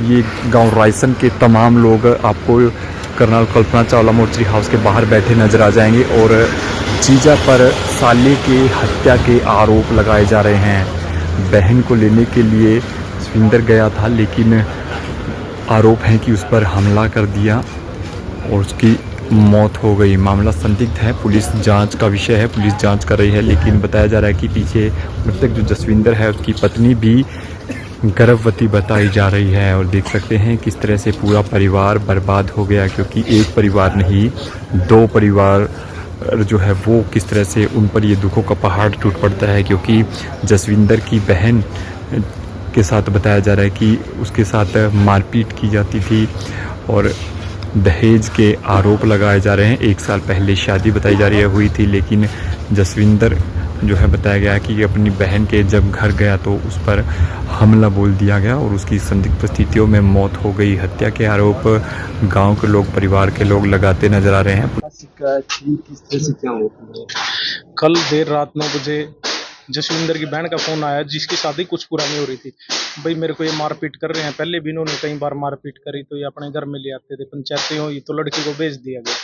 ये गांव रायसन के तमाम लोग आपको colonel Kalpana Chawla mortuary house के बाहर बैठे नजर आ जाएंगे और जीजा पर साले के हत्या के आरोप लगाए जा रहे हैं। बहन को लेने के लिए जसविंदर गया था, लेकिन आरोप है कि उस पर हमला कर दिया और उसकी मौत हो गई। मामला संदिग्ध है, पुलिस जांच का विषय है, पुलिस जांच कर रही है। लेकिन बताया जा रहा है कि पीछे मृतक जो जसविंदर है उसकी पत्नी भी गर्भवती बताई जा रही है। और देख सकते हैं किस तरह से पूरा परिवार बर्बाद हो गया, क्योंकि एक परिवार नहीं, दो परिवार जो है वो किस तरह से उन पर ये दुखों का पहाड़ टूट पड़ता है। क्योंकि जसविंदर की बहन के साथ बताया जा रहा है कि उसके साथ मारपीट की जाती थी और दहेज के आरोप लगाए जा रहे हैं। 1 साल पहले शादी बताई जा रही है हुई थी, लेकिन जसविंदर जो है बताया गया कि अपनी बहन के जब घर गया तो उस पर हमला बोल दिया गया और उसकी संदिग्ध परिस्थितियों में मौत हो गई। हत्या के आरोप गांव के लोग, परिवार के लोग लगाते नजर आ रहे हैं। कल देर रात 9 बजे जसविंदर की बहन का फोन आया, जिसकी शादी कुछ पुरानी हो रही थी। भाई मेरे को ये मारपीट कर रहे हैं, पहले भी इन्होंने कई बार मारपीट करी, तो ये अपने घर में ले आते थे, पंचायतें हुई तो लड़की को भेज दिया गया।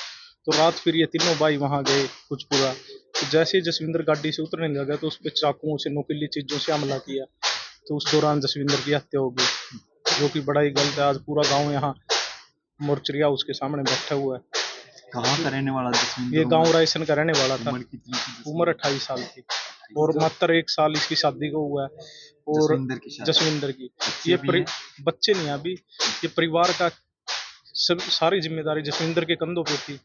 तो रात फिर ये तीनों भाई वहां गए कुछ पूरा। तो जैसे ही जसविंदर गाड़ी से उतरने लगा तो उस पर चाकुओं से, नुकीली चीजों से हमला किया। तो उस दौरान जसविंदर की हत्या हो गई, जो कि बड़ा ही गलत है। आज पूरा गाँव यहाँ मोर्चरी हाउस के सामने बैठा हुआ है। कहाँ का रहने वाला जसविंदर? ये गाँव रायसन का रहने वाला था। उम्र कितनी थी? उम्र 28 साल की और मात्र 1 साल इसकी शादी को हुआ है। और जसविंदर की ये बच्चे नहीं अभी, ये परिवार का सब सारी जिम्मेदारी जसविंदर के कंधों पे थी।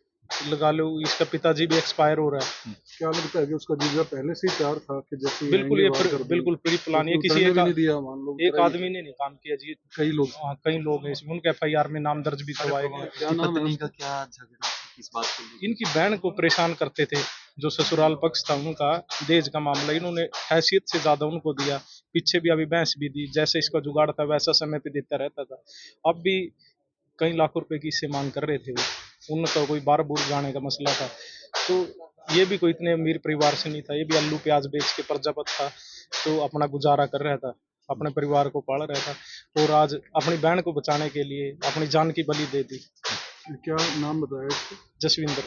लगा लो इसका पिताजी भी एक्सपायर हो रहा है। क्या लगता है कि उसका जीजा पहले से ही तैयार था कि जैसे बिल्कुल ये बिल्कुल प्री प्लान है, किसी एक आदमी ने नहीं काम किया जी, कई लोग कई लोग हैं इसमें। उनके FIR में नाम दर्ज भी करवाए गए। पत्नी का क्या झगड़ा किस बात को लेकर? इनकी बहन को परेशान करते थे, जो ससुराल पक्ष था उनका, दहेज का मामला इन्होंने हैसियत से ज्यादा उनको दिया। पीछे भी अभी भैंस भी दी, जैसे इसका जुगाड़ था वैसा समय पे देता रहता था। अब भी कई लाख रुपए की इससे मांग कर रहे थे वो, उनका कोई बार बूर जाने का मसला था। तो ये भी कोई इतने अमीर परिवार से नहीं था, ये भी आलू प्याज बेच के प्रजापत था, तो अपना गुजारा कर रहा था, अपने परिवार को पाल रहा था। और आज अपनी बहन को बचाने के लिए अपनी जान की बलि दे दी। क्या नाम बताया इसको? जसविंदर।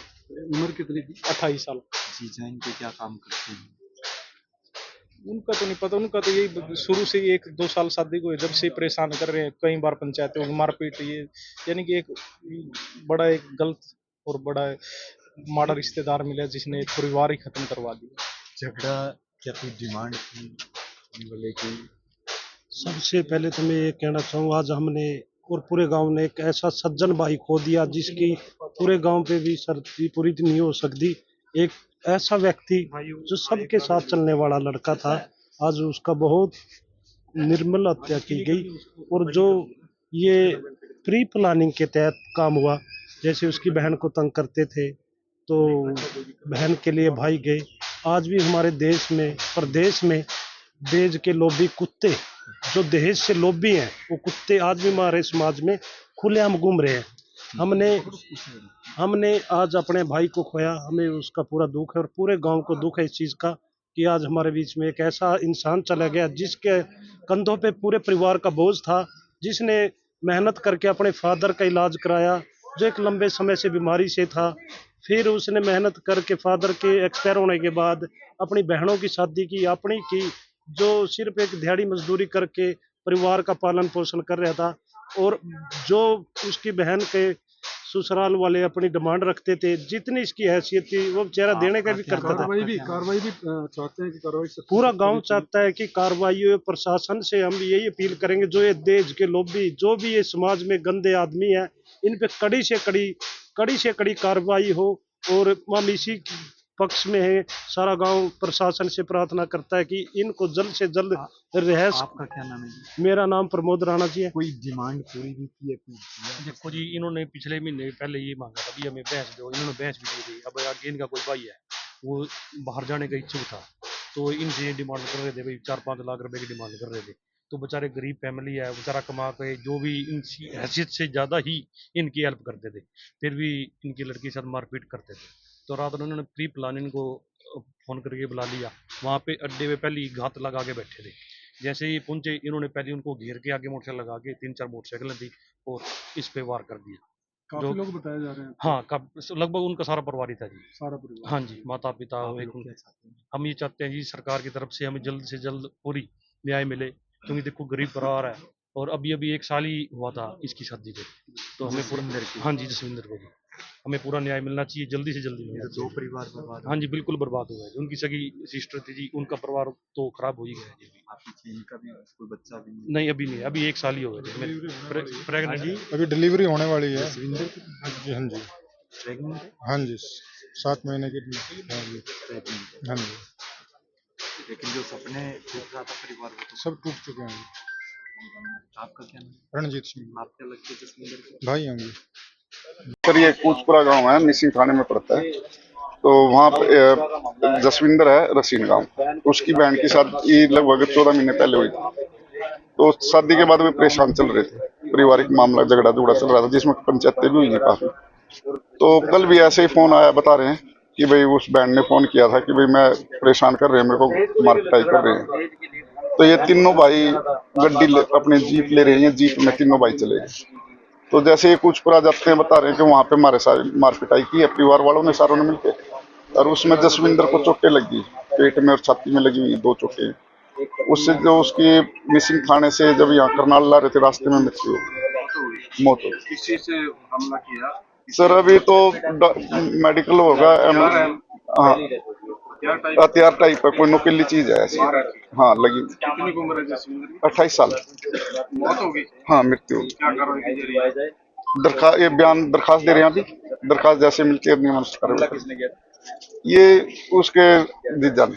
उम्र कितनी थी? 28 साल। जीजा इनके क्या काम करते हैं? उनका तो नहीं पता, उनका तो यही शुरू से ही 1-2 साल शादी को जब से परेशान कर रहे हैं। कई बार पंचायतों में मारपीट, ये यानी कि एक बड़ा एक गलत और बड़ा माड़ा रिश्तेदार मिला जिसने परिवार ही खत्म करवा दिया। झगड़ा क्या कोई डिमांड थी बोले कि? सबसे पहले तो मैं ये कहना चाहूँगा, आज हमने और पूरे गांव ने एक ऐसा सज्जन भाई खो दिया जिसकी पूरे गांव पे भी सर्दी पूरी नहीं हो सकती। एक ऐसा व्यक्ति जो सबके साथ चलने वाला लड़का था, आज उसका बहुत निर्मल हत्या की गई। और जो ये प्री प्लानिंग के तहत काम हुआ, जैसे उसकी बहन को तंग करते थे तो बहन के लिए भाई गए। आज भी हमारे देश में, प्रदेश में दहेज के लोभी कुत्ते, जो दहेज से लोभी हैं, वो कुत्ते आज भी हमारे समाज में खुलेआम घूम रहे हैं। हमने आज अपने भाई को खोया, हमें उसका पूरा दुख है और पूरे गांव को दुख है इस चीज़ का कि आज हमारे बीच में एक ऐसा इंसान चला गया जिसके कंधों पे पूरे परिवार का बोझ था, जिसने मेहनत करके अपने फादर का इलाज कराया, जो एक लंबे समय से बीमारी से था। फिर उसने मेहनत करके फादर के एक्सपायर होने के बाद अपनी बहनों की शादी की, अपनी की, जो सिर्फ एक दिहाड़ी मजदूरी करके परिवार का पालन पोषण कर रहा था। और जो उसकी बहन के ससुराल वाले अपनी डिमांड रखते थे, जितनी इसकी हैसियत थी वो बेचारा देने का भी करता था। कार्रवाई भी चाहते हैं कि कार्रवाई पूरा गांव चाहता है कि कार्रवाई हो। प्रशासन से हम यही अपील करेंगे, जो ये दहेज के लोभी, जो भी ये समाज में गंदे आदमी है, इन पे कड़ी से कड़ी कार्रवाई हो। और हम इसी पक्ष में है, सारा गांव प्रशासन से प्रार्थना करता है कि इनको जल्द से जल्द रिहाई। आपका क्या नाम है? मेरा नाम प्रमोद राणा जी है। कोई डिमांड पूरी भी की है? देखो जी, इन्होंने पिछले महीने पहले ये मांगा था कि हमें भैंस दो, इन्होंने भैंस भी दी थी। अब आगे इनका कोई भाई है वो बाहर जाने का इच्छुक था, तो इनसे ये डिमांड कर रहे थे, भाई 4-5 लाख रुपए की डिमांड कर रहे थे। तो बेचारे गरीब फैमिली है, बेचारा कमा के जो भी इनकी हैसियत से ज़्यादा ही इनकी हेल्प करते थे, फिर भी इनकी लड़की के साथ मारपीट करते थे। तो रात में उन्होंने प्री प्लान इनको फ़ोन करके बुला लिया, वहाँ पे अड्डे पे पहले ही घात लगा के बैठे थे जैसे ही पहुंचे इन्होंने पहले उनको घेर के आगे मोटरसाइकिल लगा के 3-4 मोटरसाइकिलें दी और इस पे वार कर दिया। काफी लोग बताए जा रहे हैं। हाँ, लगभग उनका सारा परिवार ही था जी। सारा परिवार। हाँ जी, माता पिता हम ये चाहते हैं जी सरकार की तरफ से हमें जल्द से जल्द पूरी न्याय मिले, क्योंकि देखो गरीब परिवार है और अभी 1 साल ही हुआ था इसकी शादी को, तो हमें पूरा, हाँ जी जसविंदर को जी, हमें पूरा न्याय मिलना चाहिए, जल्दी से जल्दी मिलना चाहिए। 2 परिवार बर्बाद हाँ जी, बिल्कुल बर्बाद हुआ है। उनकी सगी सिस्टर थी जी, उनका परिवार तो खराब हो ही गया जी। आपकी चीन का भी कोई बच्चा भी नहीं, अभी नहीं, अभी 1 साल ही हो गया जी, प्रेग्नेंट जी। अभी डिलीवरी होने वाली है जसविंदर की जी। हाँ जी, प्रेग्नेंट है, हाँ जी, 7 महीने की। हाँ जी, प्रेग्नेंट है। हाँ जी, लेकिन जो सपने देख रहा था परिवार वो तो सब टूट चुके हैं। आपका क्या नाम है? रणजीत सिंह आप क्या लगते हैं जसविंदर के? भाई हैं जी। सर ये कूचपुरा गांव है, मिसिंग थाने में पड़ता है। तो वहाँ पे जसविंदर है, रसीन गांव, उसकी बहन की शादी लगभग 14 महीने पहले हुई थी। तो शादी के बाद वे परेशान चल रहे थे, पारिवारिक मामला झगड़ा चल रहा था, जिसमें पंचायतें भी हुई हैं काफी। तो कल भी ऐसे ही फोन आया, बता रहे हैं कि भाई उस बहन ने फोन किया था कि भाई मैं परेशान कर रहे हैं, मेरे को मारपिटाई कर रहे हैं। तो ये तीनों भाई अपने जीप ले रहे हैं, जीप में तीनों भाई चले गए। तो जैसे ये कूचपुरा जाते हैं, बता रहे हैं कि वहाँ पे हमारे साथ मारपिटाई की है परिवार वालों ने, सारों ने मिलकर, और उसमें जसविंदर को चोटें लगी, पेट में और छाती में लगी हुई 2 चोटें। उससे जो उसकी मिसिंग थाने से जब यहाँ करनाल ला रहे थे, रास्ते में मृत्यु मौत हो गई। किस चीज से हमला किया? सर अभी तो मेडिकल होगा, हाँ हथियार टाइप है, कोई नुकीली चीज है ऐसी। हाँ लगी। कितनी उम्र है जसविंदर की? 28 साल। मौत हो गई? हाँ मृत्यु। क्या कार्रवाई की जा रही है? ये बयान दरखास्त दे रहे हैं अभी, दरखास्त जैसे मिलती है अपनी कार्रवाई। किसने किया? ये उसके जीजा ने।